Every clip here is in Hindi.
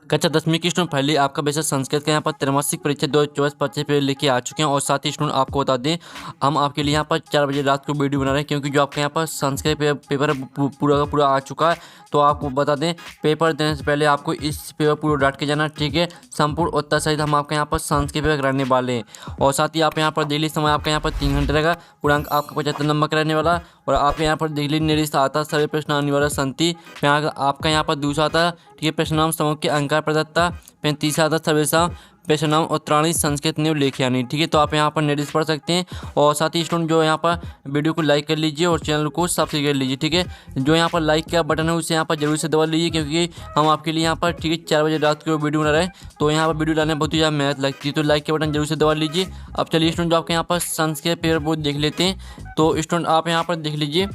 कक्षा 10वीं की स्टूडेंट फाइनली आपका विषय संस्कृत का यहाँ पर त्रैमासिक परीक्षा 2024-25 पे लेके आ चुके हैं। और साथ ही स्टूडेंट आपको बता दें, हम आपके लिए यहाँ पर 4 बजे रात को वीडियो बना रहे हैं, क्योंकि जो आपके यहाँ पर संस्कृत पेपर पूरा का पूरा आ चुका है। तो आपको बता दें, पेपर देने से पहले आपको इस पेपर पूरा डाट के जाना, ठीक है। संपूर्ण उत्तर सहित हम आपके यहाँ पर संस्कृत पेपर कराने वाले हैं। और साथ ही आप यहाँ पर डेली समय आपका यहाँ पर 3 घंटे रहेगा, पूरा अंक आपका 75 नंबर का रहने वाला। और आप यहाँ पर डेली निरीक्षण आता सभी प्रश्न आने वाला संति, आपका यहाँ पर दूसरा आता, ठीक है, प्रश्न नाम समूह के अंकार प्रदत्ता, 35 आता सर्वेशा प्रश्न नाम उत्तराणी संस्कृत नियम लेखे आनी, ठीक है। तो आप यहाँ पर निरीक्षण पढ़ सकते हैं। और साथ ही स्टूडेंट जो यहाँ पर वीडियो को लाइक कर लीजिए और चैनल को सब्सक्राइब कर लीजिए, ठीक है। जो यहाँ पर लाइक का बटन है उसे यहाँ पर जरूर से दबा लीजिए, क्योंकि हम आपके लिए यहाँ पर, ठीक है, 4 बजे रात को वीडियो बना रहे हैं। तो यहाँ पर वीडियो लाने में बहुत ही ज़्यादा मेहनत लगती है, तो लाइक के बटन जरूर से दबा लीजिए। अब चलिए स्टूडेंट, जो आपके यहाँ पर संस्कृत पेपर बोर्ड देख लेते हैं। तो स्टूडेंट आप यहाँ पर देख लीजिए,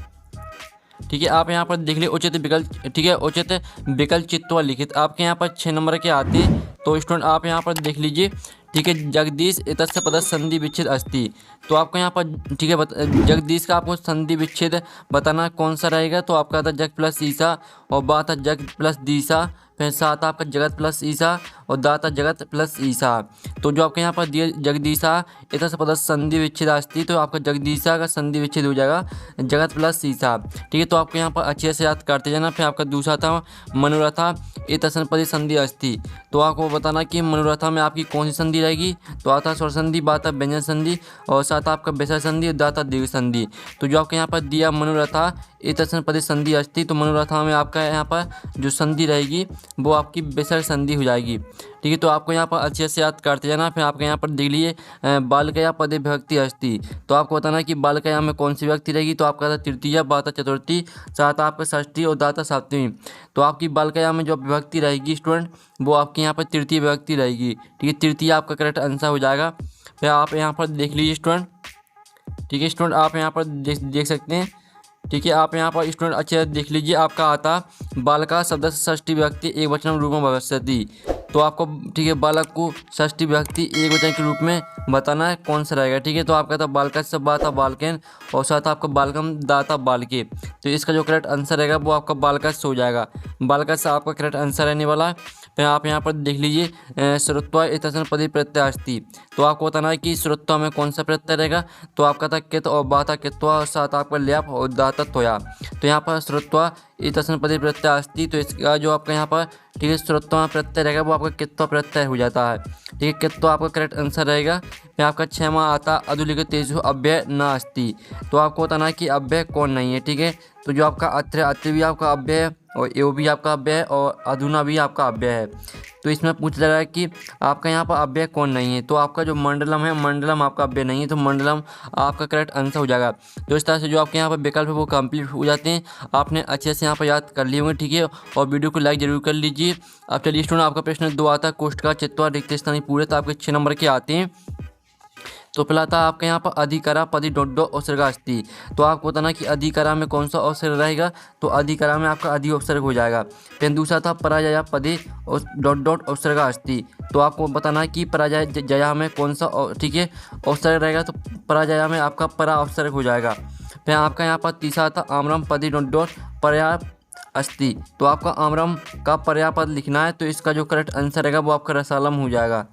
ठीक है। आप यहाँ पर देख लीजिए उचित विकल्प, ठीक है, उचित विकल्प चित्वा लिखित आपके यहाँ पर 6 नंबर के आते हैं। तो स्टूडेंट आप यहाँ पर देख लीजिए, ठीक है, जगदीश इतस्य पदस्य संधि विच्छेद अस्ति। तो आपको यहाँ पर, ठीक है, जगदीश का आपको संधि विच्छेद बताना कौन सा रहेगा। तो आपका आता जग प्लस ईसा, और बा था जग प्लस दीसा, फिर सा आता आपका जगत प्लस ईसा, और दा था जगत प्लस ईसा। तो जो आपके यहाँ पर दिए जगदीशा इतस्य पदस्य संधि विच्छेद अस्ति, तो आपका जगदीशा का संधि विच्छेद हो जाएगा जगत प्लस ईसा, ठीक है। तो आपको यहाँ पर अच्छे से याद करते जाना। फिर आपका दूसरा था मनोरथा इतस्य पदे संधि अस्ति। तो आपको बताना कि मनोरथा में आपकी कौन सी संधि रहेगी। तो आता स्वर संधि, बाता व्यंजन संधि, और साथ आपका विसर्ग संधि, दाता दीर्घ संधि। तो जो आपके यहाँ पर दिया मनोरथा इतस्य पदे संधि अस्ति, तो मनोरथा में आपका यहाँ पर जो संधि रहेगी वो आपकी विसर्ग संधि हो जाएगी, ठीक है। तो आपको यहाँ पर अच्छे से याद करते जाना। फिर आपके यहाँ पर देख लीजिए बालकया पदे विभक्ति अस्ति। तो आपको बताना कि बालकया में कौन सी विभक्ति रहेगी। तो आपका था तृतीया, बाता चतुर्थी, साथ आपका षष्ठी, और दाता सप्तमी। तो आपकी बालकया में जो विभक्ति रहेगी स्टूडेंट, वो आपकी यहाँ पर तृतीय विभक्ति रहेगी, ठीक है। तृतीय आपका करेक्ट आंसर हो जाएगा। फिर आप यहाँ पर देख लीजिए स्टूडेंट, ठीक है। स्टूडेंट आप यहाँ पर देख सकते हैं, ठीक है। आप यहाँ पर स्टूडेंट अच्छे से देख लीजिए, आपका आता बालका शब्द से षष्ठी विभक्ति एक वचन रूप में भविष्यति। तो आपको, ठीक है, बालक को षष्ठी विभक्ति एक वचन के रूप में बताना है कौन सा रहेगा, ठीक है। तो आपका था बालका से बाता बालकेन, और साथ आपका बालकम दाता बालके। तो इसका जो करेक्ट आंसर रहेगा वो आपका बालका से हो जाएगा। बालका से आपका करेक्ट आंसर रहने वाला है। फिर आप यहाँ पर देख लीजिए श्रुत्वा इतस्य पदे प्रत्यय अस्ति। तो आपको बताना है कि श्रुत्वा में कौन सा प्रत्यय रहेगा। तो आपका था कित, और बाता कित्वा, और साथ आपका ल्याप, और दाता त्वया। तो यहाँ पर श्रुत्वा इतस्य पदे प्रत्यय अस्ति। तो इसका जो आपका यहाँ पर, ठीक है, श्रुत्वा प्रत्यय रहेगा वो आपका कित्वा प्रत्यय हो जाता है, ठीक है। कित्वा आपका करेक्ट आंसर रहेगा। फिर आपका 6वां आता अधुलिखित तेजु अव्यय न अस्ति। तो आपको बताना है कि अव्यय कौन नहीं है, ठीक है। तो जो आपका अत्र भी आपका अव्यय है, और एव भी आपका अव्यय है, और अधुना भी आपका अव्यय है। तो इसमें पूछ रहा है कि आपका यहाँ पर अव्यय कौन नहीं है। तो आपका जो मंडलम है, मंडलम आपका अव्यय नहीं है, तो मंडलम आपका करेक्ट आंसर हो जाएगा। तो इस तरह से जो आपके यहाँ पर विकल्प है वो कंप्लीट हो जाते हैं। आपने अच्छे से यहाँ पर याद कर लिए होंगे, ठीक है। और वीडियो को लाइक जरूर कर लीजिए। अब चलिए स्टूडेंट, आपका प्रश्न 2 आता है कोष्ठ का चित्वा रिक्त स्थानीय पूरे। तो आपके 6 नंबर के आते हैं। तो पहला था आपके यहाँ पर अधिकरा पदी डॉट उपसर्गा अस्ति। तो आपको बताना कि अधिकरा में कौन सा उपसर्ग रहेगा। तो अधिकरा में आपका अधि उपसर्ग हो जाएगा। फिर दूसरा था पराजया पदे डॉट उपसर्गा अस्ति। तो आपको बताना है कि पराजय जया में कौन सा, ठीक है, उपसर्ग रहेगा। तो पराजया में आपका परा उपसर्ग हो जाएगा। फिर आपका यहाँ पर तीसरा था आम्रम पदी डॉट पर्या अस्ति। तो आपका आम्रम का पर्यापद लिखना है। तो इसका जो करेक्ट आंसर रहेगा वो आपका रसालम हो जाएगा।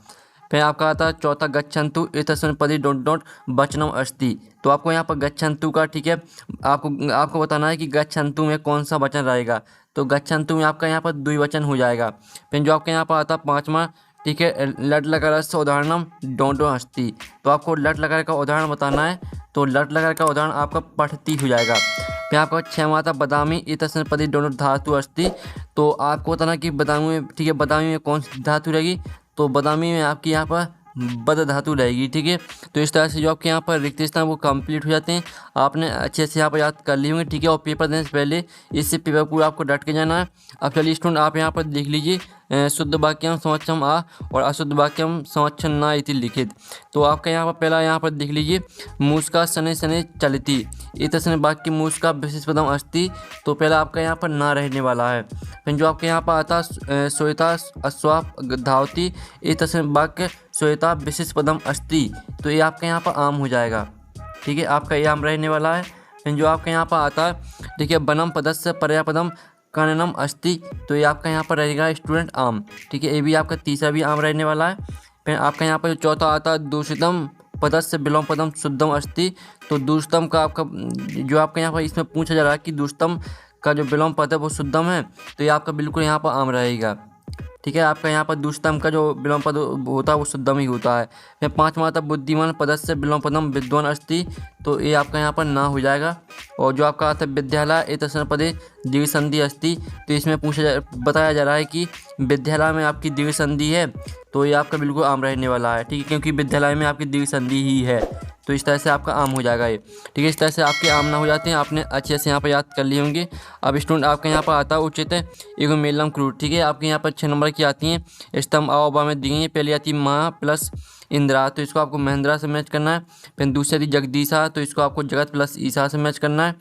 फिर आपका आता है चौथा गच्छन्तु इतस्य पदे डॉट वचनम अस्ति। तो आपको यहाँ पर गच्छन्तु का, ठीक है, आपको बताना है कि गच्छन्तु में कौन सा वचन रहेगा। तो गच्छन्तु में आपका यहाँ पर द्विवचन हो जाएगा। फिर जो आपके यहाँ पर आता है 5वां, ठीक है, लट लकार से उदाहरणम डोंट अस्ति। तो आपको लट लकार का उदाहरण बताना है। तो लट लकार का उदाहरण आपका पठती हो जाएगा। फिर आपका 6वां आता बदामी इतस्य पदे डोंट धातु अस्ति। तो आपको बताना कि बदामी में, ठीक है, बदामी में कौन सी धातु रहेगी। तो बदामी में आपकी यहाँ पर बद धातु रहेगी, ठीक है। तो इस तरह से जो आपके यहाँ पर रिक्त स्थान वो कंप्लीट हो जाते हैं। आपने अच्छे से यहाँ पर याद कर लिए होंगे, ठीक है। और पेपर देने से पहले इससे पेपर पूरा आपको डट के जाना है। अब चलिए स्टूडेंट, आप यहाँ पर देख लीजिए शुद्ध वाक्यम संवच्छम आ और अशुद्ध वाक्यम संवच्छन ना इति लिखित। तो आपका यहाँ पर पहला यहाँ पर देख लीजिए मूषका शनै शनै चलति इतस्य वाक्य मूषका विशेष पदम अस्ति। तो पहला आपका यहाँ पर ना रहने वाला है। फिर जो आपके यहाँ पर आता श्वेता अश्वा धावती इतस्य वाक्य श्वेता विशेष पदम अस्ति। तो ये आपका यहाँ पर आम हो जाएगा, ठीक है, आपका ये आम रहने वाला है। फिर जो आपके यहाँ पर आता है, ठीक है, वनम पदस्य पर्यापदम काननम अस्ति, तो ये आपका यहाँ पर रहेगा स्टूडेंट आम। ठीक है, ये भी आपका तीसरा भी आम रहने वाला है। फिर आपका यहाँ पर जो चौथा आता है दूषितम पदस्य विलोम पदम शुद्धम अस्ति, तो दूषितम का आपका जो आपका यहाँ पर इसमें पूछा जा रहा है कि दूषितम का जो विलोम पद है वो शुद्धम है, तो ये आपका बिल्कुल यहाँ पर आम रहेगा। ठीक है, आपका यहाँ पर दुष्टम का जो विलोम पद होता है वो शुद्धम ही होता है। फिर पाँचवा आता बुद्धिमान पदस्य विलोम पदम विद्वान अस्ति, तो ये आपका यहाँ पर ना हो जाएगा। और जो आपका आता है विद्यालय एतस्मिन् पदे दीर्घ संधि अस्ति, तो इसमें बताया जा रहा है कि विद्यालय में आपकी दीर्घ संधि है, तो ये आपका बिल्कुल आम रहने वाला है। ठीक है, क्योंकि विद्यालय में आपकी दीर्घ संधि ही है, तो इस तरह से आपका आम हो जाएगा ये। ठीक है, इस तरह से आपके आम ना हो जाते हैं, आपने अच्छे से यहाँ पर याद कर लिए होंगे। अब स्टूडेंट आपके यहाँ पर आता है उचित एगो मेलम क्रूड। ठीक है, आपके यहाँ पर 6 नंबर की आती हैं स्तंभ अवबा में दी गई है। पहली आती है महा प्लस इंदिरा, तो इसको आपको महेंद्रा से मैच करना है। फिर दूसरी आती जगदीशा, तो इसको आपको जगत प्लस ईसा से मैच करना है।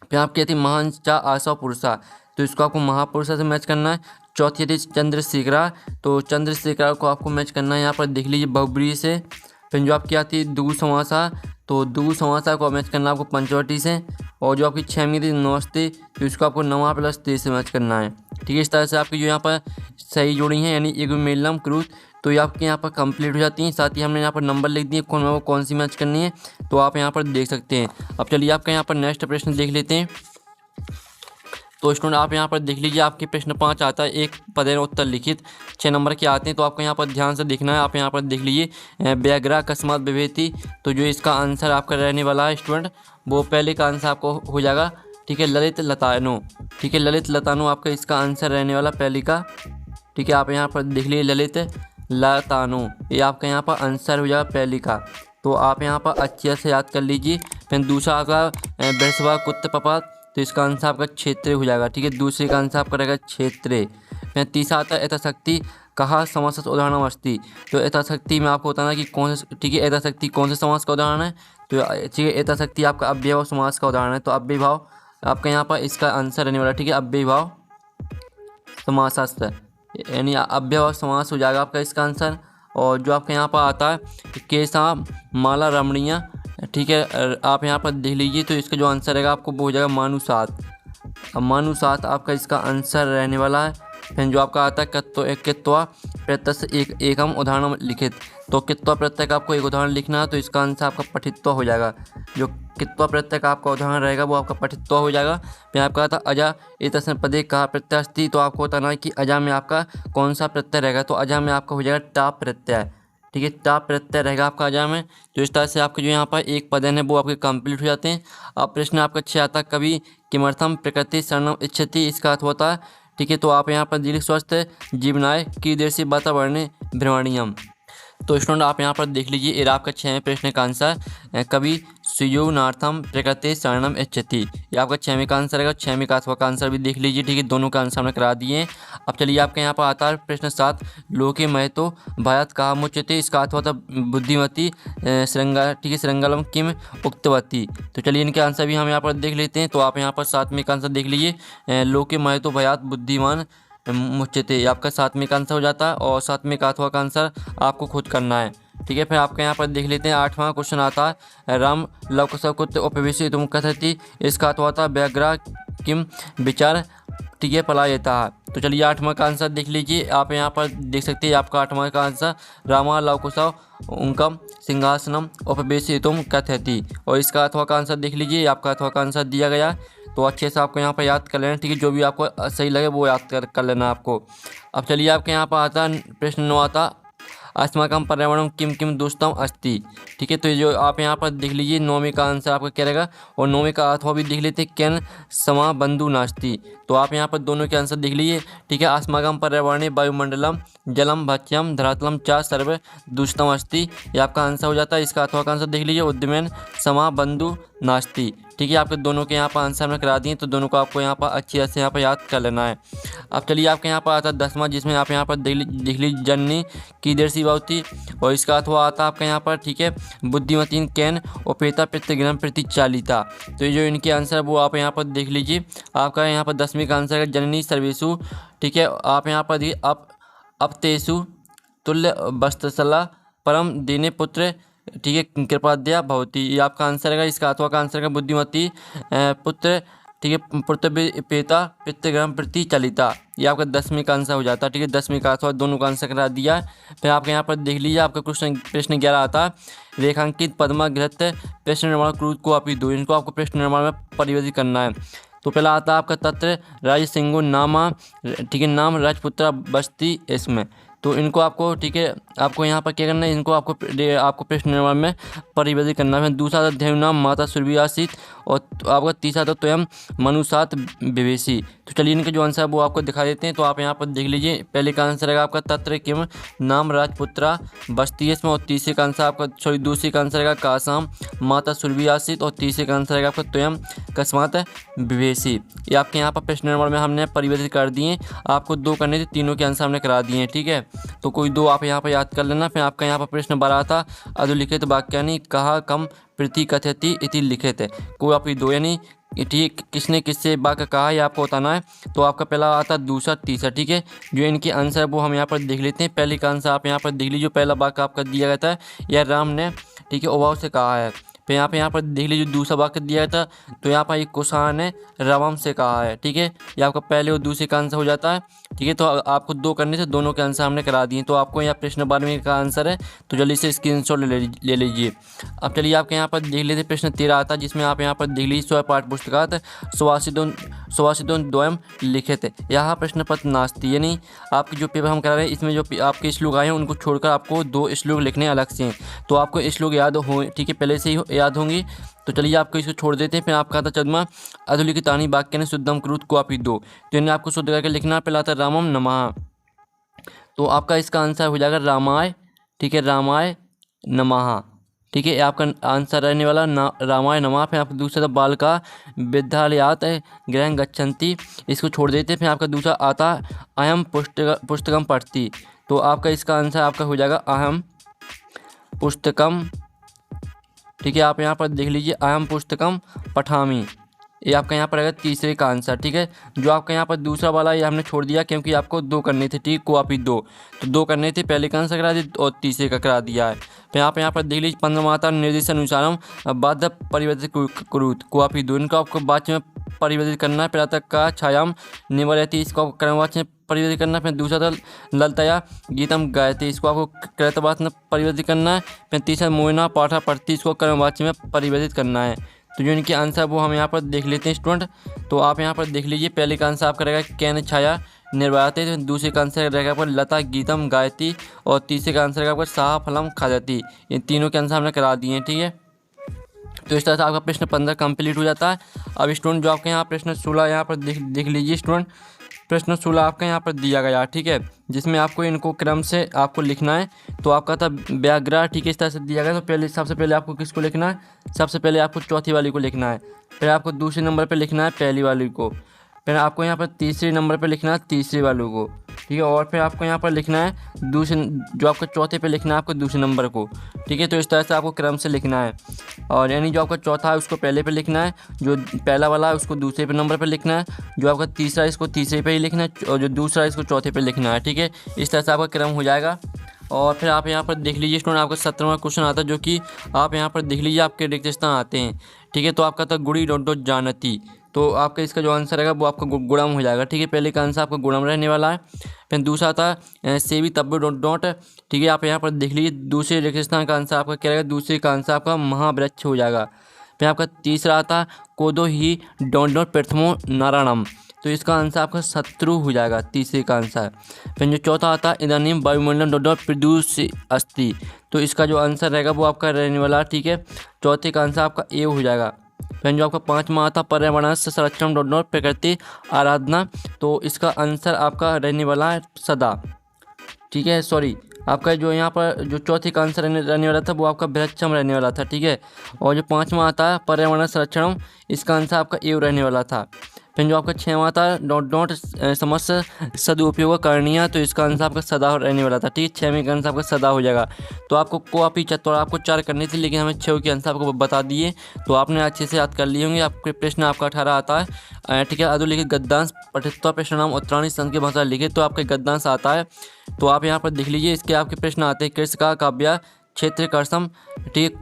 फिर आपकी आती महांचा आशा पुरुषा, तो इसको आपको महापुरुषा से मैच करना है। चौथी आती चंद्रशेखरा, तो चंद्रशेखरा को आपको मैच करना है यहाँ पर देख लीजिए बहुब्री से। फिर जो आपकी आती है दू समासा, तो दू समासा को मैच करना है आपको पंचवटी से। और जो आपकी 6वीं थी नमस्ते, तो इसको आपको नवा प्लस ते से मैच करना है। ठीक है, इस तरह से आपकी जो यहाँ पर सही जोड़ी हैं यानी एगुमेलम क्रूज, तो ये आपके यहाँ पर कंप्लीट हो जाती हैं। साथ ही हमने यहाँ पर नंबर लिख दिए कौन सी मैच करनी है, तो आप यहाँ पर देख सकते हैं। अब चलिए आपका यहाँ पर नेक्स्ट प्रश्न देख लेते हैं। तो स्टूडेंट आप यहाँ पर देख लीजिए, आपके प्रश्न 5 आता है एक पदेन उत्तर लिखित, 6 नंबर के आते हैं, तो आपको यहाँ पर ध्यान से देखना है। आप यहाँ पर देख लीजिए व्याघ्रा अकस्मात विभेति, तो जो इसका आंसर आपका रहने वाला है स्टूडेंट, वो पहले का आंसर आपको हो जाएगा। ठीक है, ललित लतानो। ठीक है, ललित लतानो आपका इसका आंसर रहने वाला पहले का। ठीक है, आप यहाँ पर देख लीजिए ललित लतानो, ये आपका यहाँ पर आंसर हो जाएगा पहले का, तो आप यहाँ पर अच्छे से याद कर लीजिए। फिर दूसरा आपका बृहस्पति कुत्त पपात, तो इसका आंसर आपका क्षेत्रीय हो जाएगा। ठीक है, दूसरे का आंसर आपका रहेगा क्षेत्रीय। फिर तीसरा आता है यथाशक्ति कहा समास उदाहरण अस्ति, तो यथाशक्ति में आपको बताना कि कौन से, ठीक है, यथाशक्ति कौन से समास का उदाहरण है, तो ठीक है यथाशक्ति आपका अव्ययभाव समास का उदाहरण है, तो अव्ययभाव आपका यहाँ पर इसका आंसर रहने वाला। ठीक है, अव्ययभाव समासास्त्र यानी अव्ययभाव समास हो जाएगा आपका इसका आंसर। और जो आपके यहाँ पर आता है केसा माला रमणीय, ठीक है, आप यहाँ पर देख लीजिए, तो इसका जो आंसर रहेगा आपको वो हो जाएगा मानुसात। अब मानुसात आपका इसका आंसर रहने वाला है। फिर जो आपका आता है कित्वा प्रत्यय से एकम उदाहरण लिखित, तो कित्वा प्रत्यय का आपको एक उदाहरण लिखना है, तो इसका आंसर आपका पठित्व हो जाएगा। जो कित्वा प्रत्यय का आपका उदाहरण रहेगा वो आपका पठित्व हो जाएगा। फिर आपका आता अजा एतस्मिन् पदे कहा प्रत्यय अस्ति, तो आपको बताना है कि अजा में आपका कौन सा प्रत्यय रहेगा, तो अजा में आपका हो जाएगा टाप प्रत्यय। ठीक है, टाप प्रत्यय रहेगा आपका अजा में। तो इस तरह से आपके जो यहाँ पर एक पदन है वो आपके कंप्लीट हो जाते हैं। अब प्रश्न आपका 6 आता कवि किमर्थम प्रकृति शरणम इच्छति, इसका अर्थ होता है। ठीक है, तो आप यहाँ पर दिल स्वस्थ जीवनाय की देर से वातावरण भ्रमणीयम, तो स्टूडेंट आप यहाँ पर देख लीजिए, ये आपका 6वें प्रश्न का आंसर कवि सुयोनार्थम प्रकृति शरणम इच्छति, ये आपका 6वें का आंसर रहेगा। 6वें का अथवा का आंसर भी देख लीजिए। ठीक है, दोनों का आंसर हमने करा दिए हैं। अब चलिए आपके यहाँ पर आता है प्रश्न 7 लोके महतो भयात कहा मुच्यते, इसका अर्थ होता बुद्धिमती श्रृंगार, ठीक है, श्रृंगालम किम उक्तवती, तो चलिए इनके आंसर भी हम यहाँ पर देख लेते हैं। तो आप यहाँ पर 7वें का आंसर देख लीजिए, लोके महतो भयात बुद्धिमान मुच्यते, आपका 7वें का आंसर हो जाता है। और 7वें का अथवा का आंसर आपको खुद करना है। ठीक है, फिर आपके यहाँ पर देख लेते हैं 8वां क्वेश्चन आता है राम लवकुशकुत उपवेशी तुम कथति, इसका अथवा था व्याघ्रा किम विचार, ठीक है, पलायता। तो चलिए 8वां का आंसर देख लीजिए, आप यहाँ पर देख सकते हैं आपका 8वां का आंसर रामा लवकुशव उनका सिंहासनम उपवेशी तुम कथति, और इसका अथवा का आंसर देख लीजिए, आपका अथवा का आंसर दिया गया। तो अच्छे से आपको यहाँ पर याद कर लेना। ठीक है, जो भी आपको सही लगे वो याद कर लेना आपको। अब चलिए आपके यहाँ पर आता प्रश्न 9 आता अस्माकं पर्यावरणं किम किम दुष्टम अस्ति, ठीक है, तो ये जो आप यहाँ पर देख लीजिए 9वें का आंसर आपका क्या रहेगा। और 9वें का अथवा भी देख लेते केन समा बंधु नास्ति, तो आप यहाँ पर दोनों के आंसर देख लीजिए। ठीक है, अस्माकं पर्यावरणे वायुमंडलम जलम भक्ष्यम धरातलम च सर्व दुष्टम अस्ति, ये आपका आंसर हो जाता है। इसका अथवा का आंसर देख लीजिए उद्यमेन समा बंधु नास्ति। ठीक है, आपके दोनों के यहाँ पर आंसर हमने करा दिए, तो दोनों को आपको यहाँ पर अच्छी से यहाँ पर याद कर लेना है। अब चलिए आपके यहाँ पर आता है 10वां, जिसमें आप यहाँ पर देख लीजिए जननी की देर सी बावती, और इसका अथवा आता है आपका यहाँ पर, ठीक है, बुद्धिमतीन कैन उपेता प्रतिग्रहण प्रतिचालिता, तो ये जो इनके आंसर वो आप यहाँ पर देख लीजिए। आपका यहाँ पर 10वीं का आंसर है जननी सर्वेशु, ठीक है, आप यहाँ पर देखिए अपतेषु तुल्य वस्त्रशला परम देने पुत्र, ठीक है, कृपाद्या भवती, ये आपका आंसर है। इसका अथवा का आंसर है बुद्धिमती पुत्र ठीक है, पृथ्वी पेता पितृग्रह प्रति चलिता, ये आपका 10वीं का आंसर हो जाता है। ठीक है, 10वीं का अथवा दोनों का आंसर करा दिया। फिर आपके यहाँ पर देख लीजिए, आपका प्रश्न 11 आता है, रेखांकित पद्माकृत प्रश्न निर्माण क्रूद को आप ही दो, इनको आपको प्रश्न निर्माण में परिवर्तित करना है। तो पहला आता है आपका तत्र राज सिंगो नामा, ठीक है, नाम राजपुत्रा बस्ती इसमें, तो इनको आपको, ठीक है, आपको यहाँ पर क्या करना है, इनको आपको प्रश्न निर्माण में परिवर्तित करना है। दूसरा था देव नाम माता सुरभियासित, और आपका तीसरा था स्वयं मनुसात विवेशी। तो चलिए इनके जो आंसर है वो आपको दिखा देते हैं। तो आप यहाँ पर देख लीजिए, पहले का आंसर रहेगा आपका तत्र किम नाम राजपुत्रा बस्ती इसमें, और तीसरे का आंसर आपका दूसरे का आंसर रहेगा कासाम माता सुरभियासित, और तीसरे का आंसर रहेगा आपका स्वयं कस्मात विवेशी। ये आपके यहाँ पर प्रश्न निर्माण में हमने परिवर्तित कर दिए। आपको 2 करने थे, तीनों के आंसर हमने करा दिए हैं। ठीक है, तो कोई 2 आप यहाँ पर याद कर लेना। फिर आपका यहाँ पर प्रश्न 12 था, अधोलिखित वाक्यानि कहा कम प्रति कथयति इति लिखित, कोई आप 2 यानी ठीक किसने किससे वाक्य कहा है आपको बताना है। तो आपका पहला आता दूसरा तीसरा। ठीक है, जो इनके आंसर है वो हम यहाँ पर देख लेते हैं। पहले का आंसर आप यहाँ पर देख लीजिए, जो पहला वाक्य आपका दिया गया था, यह राम ने, ठीक है, अभाव से कहा है। फिर यहाँ पर देख लीजिए, दूसरा वाक्य दिया गया था, तो यहाँ पर कुशान ने रावम से कहा है। ठीक है, ये आपका पहले और दूसरे का आंसर हो जाता है। ठीक है, तो आपको 2 करने से दोनों के आंसर हमने करा दिए। तो आपको यहाँ प्रश्न 12वें का आंसर है, तो जल्दी से स्क्रीनशॉट ले लीजिए। अब चलिए आपके यहाँ पर देख लेते प्रश्न 13 आता है, जिसमें आप यहाँ पर देख लीजिए, स्व पाठ पुस्तकात सुभाषितों द्वयम लिखित, यहाँ प्रश्न पत्र नास्ती, यानी आपके जो पेपर हम करा रहे हैं इसमें जो आपके श्लोक आए हैं उनको छोड़कर आपको 2 श्लोक लिखने अलग से हैं। तो आपको श्लोक याद हो, ठीक है, पहले से ही याद होंगी। तो चलिए आपको इसको छोड़ देते हैं। फिर आपका आता चंद्रमा अधोलिखितानि वाक्य ने शुद्धम क्रूत को आप ही दो, तो इन्हें आपको शुद्ध करके लिखना। पहला आता रामम नमः, तो आपका इसका आंसर हो जाएगा रामाय। ठीक है, रामाय नमः। ठीक है, आपका आंसर रहने वाला रामाय नमः। फिर आपका दूसरा था बालका विद्यालयात गृह गच्छन्ति, इसको छोड़ देते हैं। फिर आपका दूसरा आता अहम पुस्तकम पढ़ती, तो आपका इसका आंसर आपका हो जाएगा अहम पुस्तकम। ठीक है, आप यहाँ पर देख लीजिए, अहम पुस्तकम पठामी, ये आपका यहाँ पर आएगा तीसरे का आंसर। ठीक है, जो आपका यहाँ पर दूसरा वाला ये हमने छोड़ दिया क्योंकि आपको 2 करने थे। ठीक, को आप ही 2, तो 2 करने थे, पहले का आंसर करा दिया और तीसरे का करा दिया है। फिर आप यहाँ पर देख लीजिए, 15 माता निर्देशानुसारम बाध्य परिवर्तित कुरुत को आप ही 2, इनको आपको वाच्य में परिवर्तित करना है। पहला तक का छायाम निवार्यति, इसको आपको क्रमवाच्य में परिवर्तित करना है। फिर दूसरा था ललतया गीतम गायते, इसको आपको कृतवाच्य में परिवर्तित करना है। फिर तीसरा मोयना पाठा पढ़ती, इसको क्रमवाच्य में परिवर्तित करना है। तो जो इनके आंसर वो हम यहाँ पर देख लेते हैं स्टूडेंट। तो आप यहाँ पर देख लीजिए, पहले का आंसर आपका रहेगा कैन छाया निर्वायते, तो दूसरे का आंसर रहेगा आपका लता गीतम गायती, और तीसरे का आंसर रहेगा आपका साह फलम खाजती। इन तीनों के आंसर हमने करा दिए हैं। ठीक है, तो इस तरह से आपका प्रश्न 15 कंप्लीट हो जाता है। अब स्टूडेंट जो आपके यहाँ प्रश्न 16 यहाँ पर देख लीजिए स्टूडेंट, प्रश्न 16 आपका यहाँ पर दिया गया। ठीक है, जिसमें आपको इनको क्रम से आपको लिखना है। तो आपका था व्याग्रह। ठीक है, इस तरह से दिया गया। तो पहले सबसे पहले आपको किसको लिखना है, सबसे पहले आपको चौथी वाली को लिखना है। फिर आपको दूसरे नंबर पर लिखना है पहली वाली को। फिर आपको यहाँ पर तीसरे नंबर पर लिखना है तीसरे वालों को। ठीक है, और फिर आपको यहाँ पर लिखना है दूसरे, जो आपको चौथे पे लिखना है आपको दूसरे नंबर को। ठीक है, तो इस तरह से आपको क्रम से लिखना है। और यानी जो आपका चौथा है उसको पहले पे लिखना है, जो पहला वाला है उसको दूसरे पे नंबर पे लिखना है, जो आपका तीसरा है इसको तीसरे पे ही लिखना है, और जो दूसरा है इसको चौथे पे लिखना है। ठीक है, इस तरह से आपका क्रम हो जाएगा। और फिर आप यहाँ पर देख लीजिए स्टूडेंट, आपका 17वां क्वेश्चन आता है, जो कि आप यहाँ पर देख लीजिए आपके रिक्त स्थान आते हैं। ठीक है, तो आपका था गुड़ी डॉट डॉट जानती, तो आपका इसका जो आंसर रहेगा वो आपका गुणम हो जाएगा। ठीक है, पहले का आंसर आपका गुणम रहने वाला है। फिर दूसरा था सेवी तब्बे डॉट डॉट। ठीक है, आप यहाँ पर देख लीजिए, दूसरे रिक्त स्थान का आंसर आपका क्या रहेगा, दूसरे का आंसर आपका महावृक्ष हो जाएगा। फिर आपका तीसरा आता कोदो ही डॉट डॉट प्रथमो नारायणम, तो इसका आंसर आपका शत्रु हो जाएगा, तीसरे का आंसर। फिर जो चौथा आता है इदानीम वायुमंडल डॉट डॉट प्रदूष अस्ति, तो इसका जो आंसर रहेगा वो आपका रहने वाला। ठीक है, चौथे का आंसर आपका ए हो जाएगा। फिर जो आपका 5वां आता पर्यावरण संरक्षण डॉट डॉट प्रकृति आराधना, तो इसका आंसर आपका रहने वाला है सदा। ठीक है, सॉरी, आपका जो यहाँ पर जो चौथे का आंसर रहने वाला था वो आपका वृक्षम रहने वाला था। ठीक है, और जो 5वां आता है पर्यावरण संरक्षण, इसका आंसर आपका एव रहने वाला था। फिर जो आपका 6वां था डॉट डॉट समस्त सदुपयोग करनीय, तो इसका आंसर आपका सदा रहने वाला था। ठीक है, 6वें का आंसर आपका सदा हो जाएगा। तो आपको कॉपी चतुर आपको 4 करनी थी, लेकिन हमें 6 के आंसर आपको बता दिए, तो आपने अच्छे से याद कर लिए होंगे। आपके प्रश्न आपका 18 आता है। ठीक है, अधोलिखित गद्यांश पठित्वा प्रश्न नाम उत्तराणी संघ की भाषा लिखे, तो आपका गद्यांश आता है। तो आप यहाँ पर देख लीजिए, इसके आपके प्रश्न आते हैं कृष्ण का काव्य क्षेत्र कर्षम, ठीक,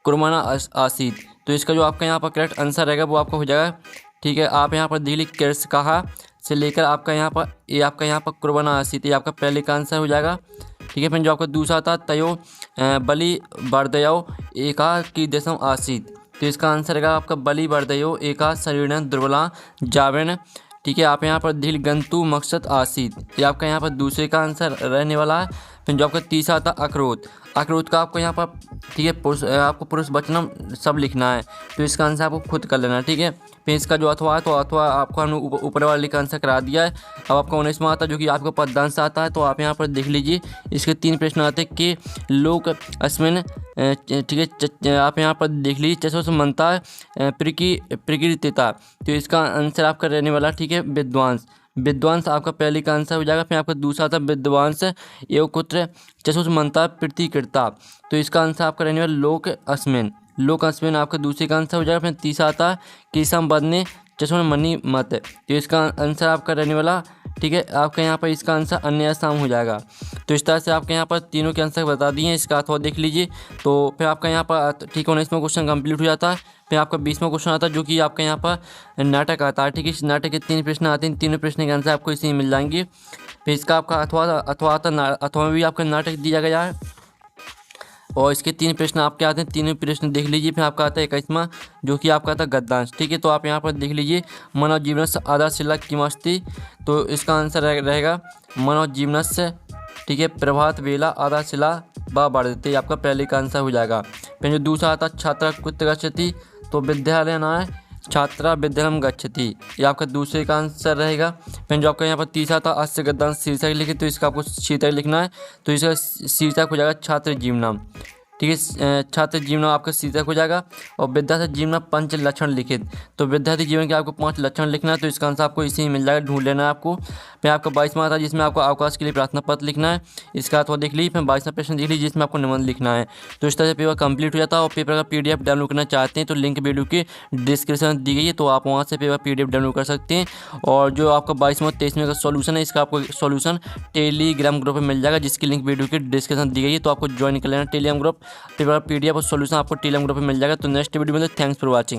कुर्माना आसीत, तो इसका जो आपका यहाँ पर करेक्ट आंसर रहेगा वो आपका हो जाएगा ठीक है। आप यहाँ पर देख लीजिए किर्स कहा से लेकर आपका यहाँ पर ये आपका यहाँ पर कुर्बाना आसित, ये आपका पहले का आंसर हो जाएगा। ठीक है। फिर जो आपका दूसरा था तयो बलि बर्दयो एका की दशम आसित, तो इसका आंसर रहेगा आपका बलि बर्दयो एका शरीर दुर्बला जावेन। ठीक है। आप यहाँ पर दिल गंतु मकसद आसित, ये आपका यहाँ पर दूसरे का आंसर रहने वाला है। फिर जो आपका तीसरा था अखरोट, अखरोट का आपको यहाँ पर ठीक है आपको पुरुष वचनम सब लिखना है, तो इसका आंसर आपको खुद कर लेना है। ठीक है। फिर इसका जो अथवा है तो अथवा आपको हमने ऊपर वाले का आंसर करा दिया है। अब आपका 19वां आता है जो कि आपको पददांश आता है, तो आप यहाँ पर देख लीजिए इसके 3 प्रश्न आते हैं कि लोक अस्मिन ठीक है। आप यहाँ पर देख लीजिए चशो से मनता प्रकृतिता, तो इसका आंसर आपका रहने वाला ठीक है विद्वांस, विद्वांस आपका पहले का आंसर हो जाएगा। फिर आपका दूसरा था विद्वांस एवं कुत्र चशुष मनता प्रतिकृता, तो इसका आंसर आपका रहने वाला लोक अस्मिन, लोक अस्मिन आपका दूसरे का आंसर हो जाएगा। फिर तीसरा था किसम बदने चशुन मनी मत, तो इसका आंसर आपका रहने वाला ठीक है आपका यहाँ पर इसका आंसर अन्य आसाम हो जाएगा। तो इस तरह से आपके यहाँ पर तीनों के आंसर बता दिए हैं, इसका अथवा देख लीजिए। तो फिर आपका यहाँ पर ठीक है 19वां क्वेश्चन कंप्लीट हो जाता है। फिर आपका 20वां क्वेश्चन आता है जो कि आपका यहाँ पर नाटक आता है। ठीक है। इस नाटक के 3 प्रश्न आते हैं, तीनों प्रश्न के आंसर आपको इसी में मिल जाएंगे। फिर इसका आपका अथवा आता अथवा में भी आपका नाटक दिया गया है और इसके 3 प्रश्न आपके आते हैं, तीनों प्रश्न देख लीजिए। फिर आपका आता है 21वां जो कि आपका आता है गद्यांश। ठीक है। तो आप यहाँ पर देख लीजिए मानव जीवन से आधारशिला किमस्ति, तो इसका आंसर रहेगा मानव जीवन से ठीक है प्रभात वेला आधारशिला व बढ़ते, आपका पहले का आंसर हो जाएगा। फिर जो दूसरा आता है छात्रा कुत्र गच्छति, तो विद्यालय ना है छात्रा विद्यालय गच्छति, ये आपका दूसरे का आंसर रहेगा। फिर जो आपका यहाँ पर तीसरा था अस्य गद्यांश शीर्षक लिखे, तो इसका आपको शीर्षक लिखना है, तो इसका शीर्षक हो जाएगा छात्र जीवनम। ठीक है। छात्र जीवन आपका शीर्षक हो जाएगा। और विद्यार्थी जीवन 5 लक्षण लिखित, तो विद्यार्थी जीवन के आपको 5 लक्षण लिखना है, तो इसका आंसर आपको इसी में मिल जाएगा, ढूंढ लेना है आपको। फिर आपका 22वां था जिसमें आपको अवकाश के लिए प्रार्थना पत्र लिखना है, इसका अथवा देख लीजिए। फिर 22वां प्रश्न देख लीजिए जिसमें आपको निबंध लिखना है। तो इस तरह से पेपर कंप्लीट हो जाता है। और पेपर का PDF डाउनलोड करना चाहते हैं तो लिंक वीडियो की डिस्क्रिप्शन दी गई है, तो आप वहाँ से पेपर PDF डाउनलोड कर सकते हैं। और जो आपका 22वां 23वें का सोल्यूशन है, इसका आपको सोल्यूशन टेलीग्राम ग्रुप में मिल जाएगा, जिसकी लिंक वीडियो की डिस्क्रिप्शन दी गई है, तो आपको ज्वाइन कर लेना टेलीग्राम ग्रुप। पेपर PDF और सोल्यूशन आपको टेलीग्राम ग्रुप में मिल जाएगा। तो नेक्स्ट वीडियो में थैंक्स फॉर वॉचिंग।